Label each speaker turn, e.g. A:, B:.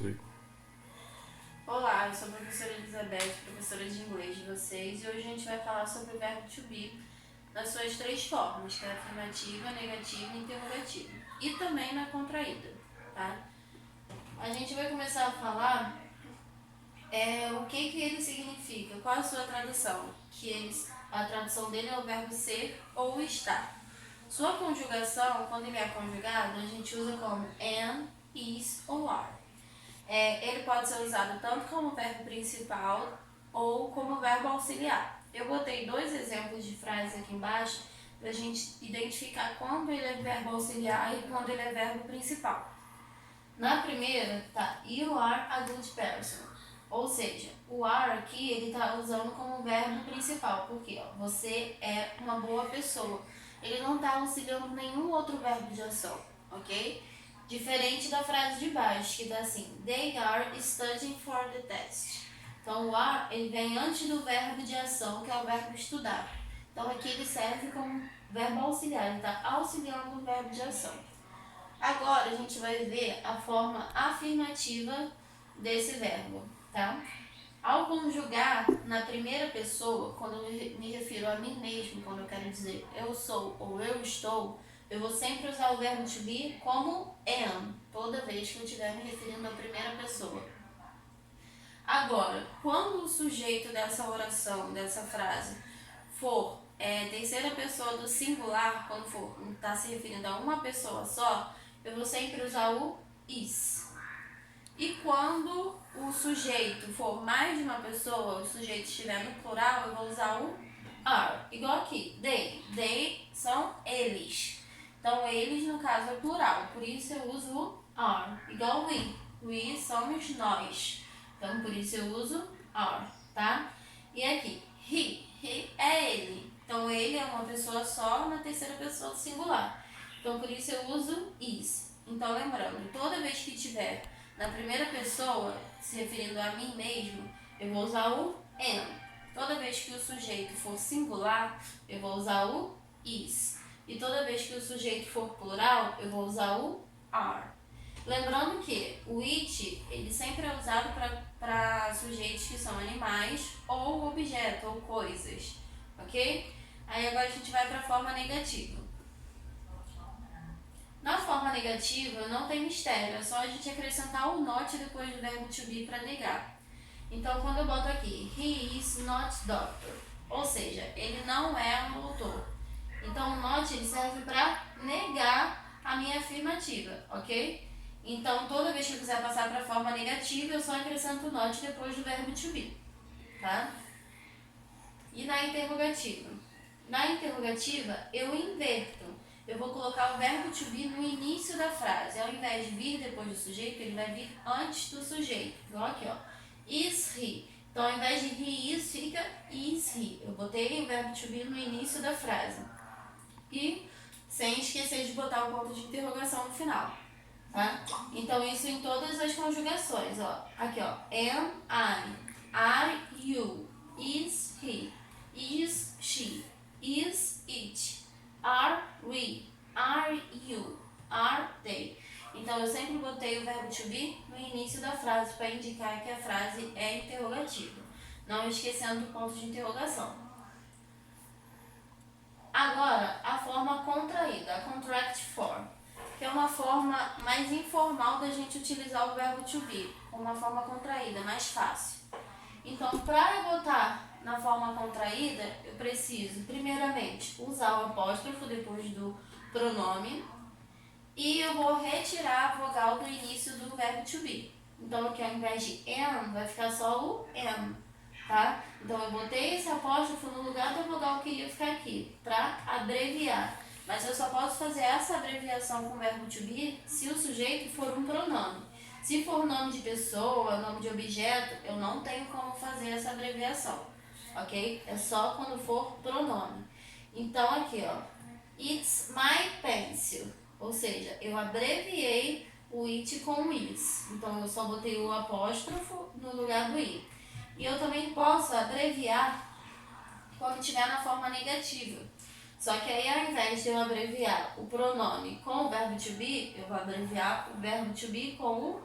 A: 3.
B: Olá, eu sou a professora Elizabeth, professora de inglês de vocês, e hoje a gente vai falar sobre o verbo to be nas suas três formas, que é afirmativa, negativa e interrogativa, e também na contraída, tá? A gente vai começar a falar o que ele significa, qual a sua tradução, a tradução dele é o verbo ser ou estar. Sua conjugação, quando ele é conjugado, a gente usa como am, is ou are. Ele pode ser usado tanto como verbo principal ou como verbo auxiliar. Eu botei dois exemplos de frases aqui embaixo para a gente identificar quando ele é verbo auxiliar e quando ele é verbo principal. Na primeira, tá, you are a good person. Ou seja, o are aqui ele está usando como verbo principal, porque você é uma boa pessoa. Ele não está auxiliando nenhum outro verbo de ação, ok? Diferente da frase de baixo, que dá assim, they are studying for the test. Então o are ele vem antes do verbo de ação, que é o verbo estudar. Então aqui ele serve como verbo auxiliar, ele está auxiliando o verbo de ação. Agora a gente vai ver a forma afirmativa desse verbo, tá? Ao conjugar na primeira pessoa, quando eu me refiro a mim mesmo, quando eu quero dizer eu sou ou eu estou, eu vou sempre usar o verbo to be como am, toda vez que eu estiver me referindo à primeira pessoa. Agora, quando o sujeito dessa oração, dessa frase, for terceira pessoa do singular, quando for estar se referindo a uma pessoa só, eu vou sempre usar o is. E quando o sujeito for mais de uma pessoa, o sujeito estiver no plural, eu vou usar o are. Igual aqui, they. They são eles. Então, eles, no caso, é plural. Por isso, eu uso o are. Igual we. We somos nós. Então, por isso, eu uso are, tá? E aqui, he. He é ele. Então, ele é uma pessoa só na terceira pessoa do singular. Então, por isso, eu uso is. Então, lembrando, toda vez que tiver na primeira pessoa, se referindo a mim mesmo, eu vou usar o am. Toda vez que o sujeito for singular, eu vou usar o is. E toda vez que o sujeito for plural, eu vou usar o are. Lembrando que o it, ele sempre é usado para sujeitos que são animais ou objeto ou coisas, ok? Aí agora a gente vai para a forma negativa. Na forma negativa, não tem mistério, é só a gente acrescentar o not depois do verbo to be para negar. Então, quando eu boto aqui, he is not doctor, ou seja, ele não é um doutor. Então, o not ele serve para negar a minha afirmativa, ok? Então, toda vez que eu quiser passar para a forma negativa, eu só acrescento o not depois do verbo to be, tá? E na interrogativa? Na interrogativa, eu inverto. Eu vou colocar o verbo to be no início da frase. Ao invés de vir depois do sujeito, ele vai vir antes do sujeito. Então, aqui, ó. Is he. Então, ao invés de he is, fica is he. Eu botei o verbo to be no início da frase. E sem esquecer de botar o ponto de interrogação no final. Tá? Então, isso em todas as conjugações, ó. Aqui, ó. Am, I. Are you. Is he. Is she. Is it. Are we. Are you. Are they. Então, eu sempre botei o verbo to be no início da frase para indicar que a frase é interrogativa, não esquecendo o ponto de interrogação. Agora, a forma contraída, a contract form, que é uma forma mais informal da gente utilizar o verbo to be, uma forma contraída, mais fácil. Então, para eu botar na forma contraída, eu preciso, primeiramente, usar o apóstrofo depois do pronome e eu vou retirar a vogal do início do verbo to be. Então, aqui ao invés de am, vai ficar só o am, tá? Então, eu botei esse apóstrofo no lugar da vogal que ia ficar aqui, para abreviar. Mas eu só posso fazer essa abreviação com o verbo to be se o sujeito for um pronome. Se for nome de pessoa, nome de objeto, eu não tenho como fazer essa abreviação, ok? É só quando for pronome. Então, aqui, ó, it's my pencil, ou seja, eu abreviei o it com o is. Então, eu só botei o apóstrofo no lugar do i. E eu também posso abreviar quando estiver na forma negativa. Só que aí, ao invés de eu abreviar o pronome com o verbo to be, eu vou abreviar o verbo to be com o